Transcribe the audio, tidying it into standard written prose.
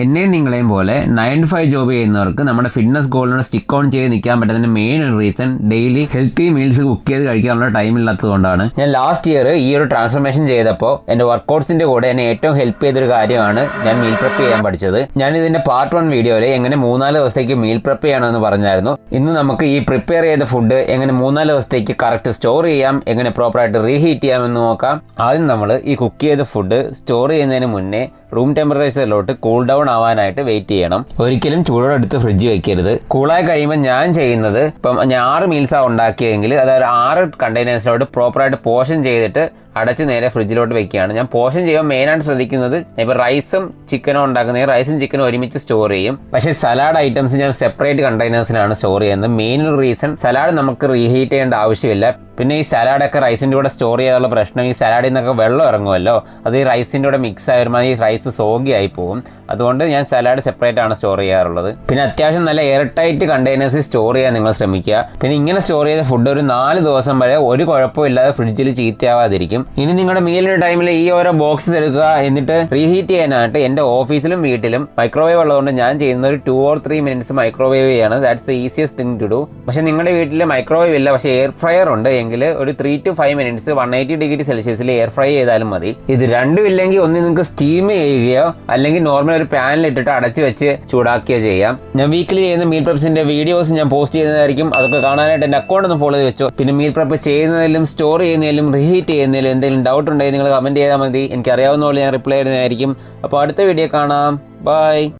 എന്നെയും നിങ്ങളെയും പോലെ 9 to 5 ജോബ് ചെയ്യുന്നവർക്ക് നമ്മുടെ ഫിറ്റ്നസ് ഗോളിനോട് സ്റ്റിക്ക് ഓൺ ചെയ്ത് നിൽക്കാൻ പറ്റുന്നതിന്റെ മെയിൻ ഒരു reason daily healthy meals cook ചെയ്ത് കഴിക്കാനുള്ള ടൈം ഇല്ലാത്തതുകൊണ്ടാണ്. ഞാൻ ലാസ്റ്റ് ഇയർ ഈ ഒരു ട്രാൻസ്ഫോർമേഷൻ ചെയ്തപ്പോൾ എൻ്റെ വർക്കൗട്ട്സിന്റെ കൂടെ എന്നെ ഏറ്റവും ഹെൽപ്പ് ചെയ്തൊരു കാര്യമാണ് ഞാൻ മീൽ പ്രെപ്പ് ചെയ്യാൻ പഠിച്ചത്. ഞാൻ ഇതിന്റെ പാർട്ട് 1 വീഡിയോയിൽ എങ്ങനെ 3-4 ദിവസത്തേക്ക് മീൽ പ്രെപ്പ് ചെയ്യണമെന്ന് പറഞ്ഞായിരുന്നു. ഇന്ന് നമുക്ക് ഈ പ്രിപ്പയർ ചെയ്ത ഫുഡ് എങ്ങനെ 3-4 ദിവസത്തേക്ക് കറക്റ്റ് സ്റ്റോർ ചെയ്യാം, എങ്ങനെ പ്രോപ്പറായിട്ട് റീഹീറ്റ് ചെയ്യാമെന്ന് നോക്കാം. ആദ്യം നമ്മൾ ഈ കുക്ക് ചെയ്ത ഫുഡ് സ്റ്റോർ ചെയ്യുന്നതിന് മുന്നേ റൂം ടെമ്പറേച്ചറിലോട്ട് കൂൾ ഡൗൺ ആവാനായിട്ട് വെയിറ്റ് ചെയ്യണം. ഒരിക്കലും ചൂടോടെ എടുത്ത് ഫ്രിഡ്ജ് വെക്കരുത്. കൂളായി കഴിയുമ്പോൾ ഞാൻ ചെയ്യുന്നത്, ഇപ്പം ഞാൻ 6 മീൽസാണ് ഉണ്ടാക്കിയതെങ്കിൽ അതായത് 6 കണ്ടെയ്നേഴ്സിലോട്ട് പ്രോപ്പറായിട്ട് പോർഷൻ ചെയ്തിട്ട് അടച്ച് നേരെ ഫ്രിഡ്ജിലോട്ട് വെക്കുകയാണ്. ഞാൻ പോർഷൻ ചെയ്യുമ്പോൾ മെയിനായിട്ട് ശ്രദ്ധിക്കുന്നത്, ഇപ്പോൾ റൈസും ചിക്കനും ഉണ്ടാക്കുന്നത് റൈസും ചിക്കനും ഒരുമിച്ച് സ്റ്റോർ ചെയ്യും. പക്ഷേ സലാഡ് ഐറ്റംസ് ഞാൻ സെപ്പറേറ്റ് കണ്ടെയ്നേഴ്സിലാണ് സ്റ്റോർ ചെയ്യുന്നത്. മെയിൻ ഒരു റീസൺ, സലാഡ് നമുക്ക് റീഹീറ്റ് ചെയ്യേണ്ട ആവശ്യമില്ല. പിന്നെ ഈ സലാഡൊക്കെ റൈസിൻ്റെ കൂടെ സ്റ്റോർ ചെയ്യാനുള്ള പ്രശ്നം, ഈ സലാഡിൽ നിന്നൊക്കെ വെള്ളം ഇറങ്ങുമല്ലോ, അത് ഈ റൈസിൻ്റെ കൂടെ മിക്സ് ആയി വരുമ്പോൾ ഈ റൈസ് സോഗി ആയി പോകും. അതുകൊണ്ട് ഞാൻ സലാഡ് സെപ്പറേറ്റ് ആണ് സ്റ്റോർ ചെയ്യാറുള്ളത്. പിന്നെ അത്യാവശ്യം നല്ല എയർ ടൈറ്റ് കണ്ടെയ്നേഴ്സിൽ സ്റ്റോർ ചെയ്യാൻ നിങ്ങൾ ശ്രമിക്കുക. പിന്നെ ഇങ്ങനെ സ്റ്റോർ ചെയ്ത ഫുഡ് ഒരു 4 ദിവസം വരെ ഒരു കുഴപ്പമില്ലാതെ ഫ്രിഡ്ജിൽ ചീത്തയാവാതിരിക്കും. ഇനി നിങ്ങളുടെ മീലിൻ്റെ ടൈമിൽ ഈ ഓരോ ബോക്സസ് എടുക്കുക, എന്നിട്ട് റീഹീറ്റ് ചെയ്യാനായിട്ട് എൻ്റെ ഓഫീസിലും വീട്ടിലും മൈക്രോവേവ് ഉള്ളതുകൊണ്ട് ഞാൻ ചെയ്യുന്നത് ഒരു 2 or 3 minutes മൈക്രോവേവ് ചെയ്യാണ്. That's the easiest thing to do. പക്ഷേ നിങ്ങളുടെ വീട്ടിൽ മൈക്രോവേവ് ഇല്ല, പക്ഷേ എയർ ഫ്രയർ ഉണ്ട് എങ്കിൽ ഒരു 3 to 5 minutes 180 degree സെൽഷ്യസിൽ air fry ചെയ്താലും മതി. ഇത് രണ്ടും ഇല്ലെങ്കിൽ ഒന്ന് നിങ്ങൾക്ക് സ്റ്റീം ചെയ്യുകയോ അല്ലെങ്കിൽ നോർമൽ ഒരു പാനിൽ ഇട്ടിട്ട് അടച്ച് വെച്ച് ചൂടാക്കുകയോ ചെയ്യാം. ഞാൻ വീക്കിലി ചെയ്യുന്ന മീൽ പ്രെപ്സിന്റെ വീഡിയോസ് ഞാൻ പോസ്റ്റ് ചെയ്യുന്നതായിരിക്കും. അതൊക്കെ കാണാനായിട്ട് എൻ്റെ അക്കൗണ്ട് ഒന്ന് ഫോളോ ചെയ്ത് വെച്ചോ. പിന്നെ മീൽ പ്രെപ്പ് ചെയ്യുന്നതിലും സ്റ്റോർ ചെയ്യുന്നതിലും റീഹീറ്റ് ചെയ്യുന്നതിലും എന്തെങ്കിലും ഡൗട്ട് ഉണ്ടെങ്കിൽ നിങ്ങൾ കമൻറ്റ് ചെയ്താൽ മതി. എനിക്കറിയാവുന്ന പോലെ ഞാൻ റിപ്ലൈ ചെയ്യുന്നതായിരിക്കും. അപ്പോൾ അടുത്ത വീഡിയോ കാണാം. ബൈ.